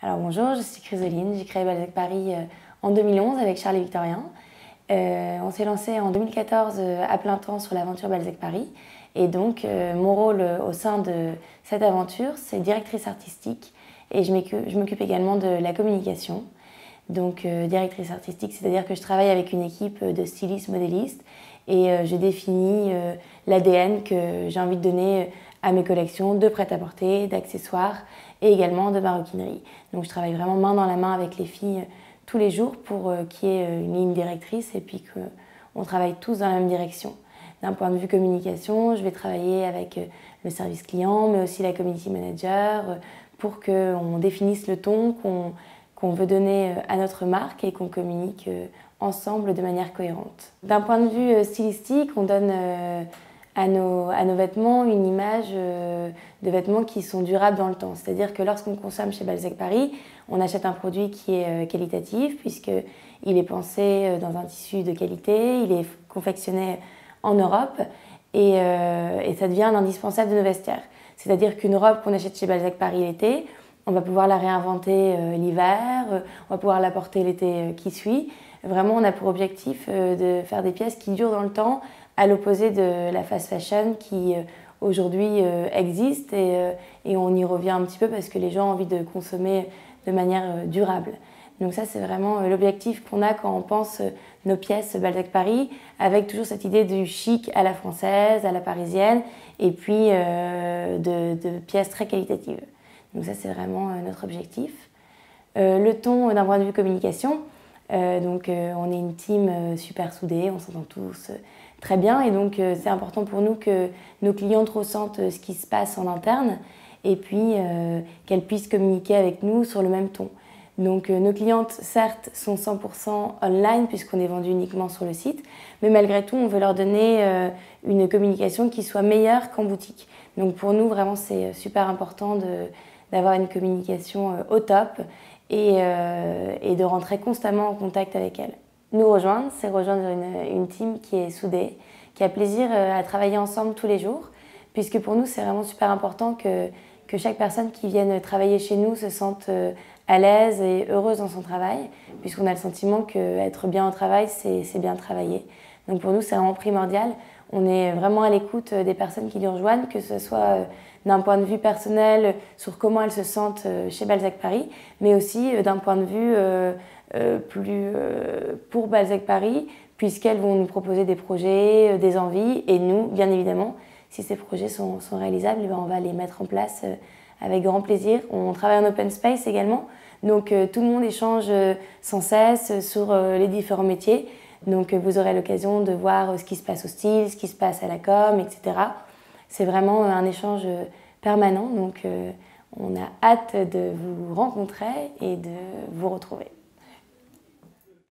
Alors bonjour, je suis Chrysoline, j'ai créé Balzac Paris en 2011 avec Charles et Victorien. On s'est lancé en 2014 à plein temps sur l'aventure Balzac Paris. Et donc mon rôle au sein de cette aventure, c'est directrice artistique et je m'occupe également de la communication. Donc directrice artistique, c'est-à-dire que je travaille avec une équipe de stylistes, modélistes et je définis l'ADN que j'ai envie de donner à mes collections de prêt-à-porter, d'accessoires et également de maroquinerie. Donc je travaille vraiment main dans la main avec les filles tous les jours pour qu'il y ait une ligne directrice et puis qu'on travaille tous dans la même direction. D'un point de vue communication, je vais travailler avec le service client, mais aussi la community manager pour qu'on définisse le ton qu'on veut donner à notre marque et qu'on communique ensemble de manière cohérente. D'un point de vue stylistique, on donne à nos vêtements une image de vêtements qui sont durables dans le temps. C'est-à-dire que lorsqu'on consomme chez Balzac Paris, on achète un produit qui est qualitatif puisqu'il est pensé dans un tissu de qualité, il est confectionné en Europe et ça devient un indispensable de nos vestiaires. C'est-à-dire qu'une robe qu'on achète chez Balzac Paris l'été, on va pouvoir la réinventer l'hiver, on va pouvoir la porter l'été qui suit. Vraiment, on a pour objectif de faire des pièces qui durent dans le temps, à l'opposé de la fast fashion qui aujourd'hui existe et on y revient un petit peu parce que les gens ont envie de consommer de manière durable. Donc ça, c'est vraiment l'objectif qu'on a quand on pense nos pièces Balzac Paris, avec toujours cette idée du chic à la française, à la parisienne, et puis de pièces très qualitatives. Donc ça, c'est vraiment notre objectif. Le ton d'un point de vue communication, on est une team super soudée, on s'entend tous très bien et donc c'est important pour nous que nos clientes ressentent ce qui se passe en interne et puis qu'elles puissent communiquer avec nous sur le même ton. Donc nos clientes, certes, sont 100% online puisqu'on est vendu uniquement sur le site, mais malgré tout, on veut leur donner une communication qui soit meilleure qu'en boutique. Donc pour nous, vraiment, c'est super important d'avoir une communication au top et de rentrer constamment en contact avec elles. Nous rejoindre, c'est rejoindre une team qui est soudée, qui a plaisir à travailler ensemble tous les jours, puisque pour nous, c'est vraiment super important que chaque personne qui vienne travailler chez nous se sente à l'aise et heureuse dans son travail, puisqu'on a le sentiment qu'être bien au travail, c'est bien travailler. Donc pour nous, c'est vraiment primordial. On est vraiment à l'écoute des personnes qui nous rejoignent, que ce soit d'un point de vue personnel, sur comment elles se sentent chez Balzac Paris, mais aussi d'un point de vue pour Balzac Paris, puisqu'elles vont nous proposer des projets, des envies, et nous, bien évidemment, si ces projets sont réalisables, on va les mettre en place avec grand plaisir. On travaille en open space également, donc tout le monde échange sans cesse sur les différents métiers. Donc vous aurez l'occasion de voir ce qui se passe au style, ce qui se passe à la com, etc. C'est vraiment un échange permanent, donc on a hâte de vous rencontrer et de vous retrouver.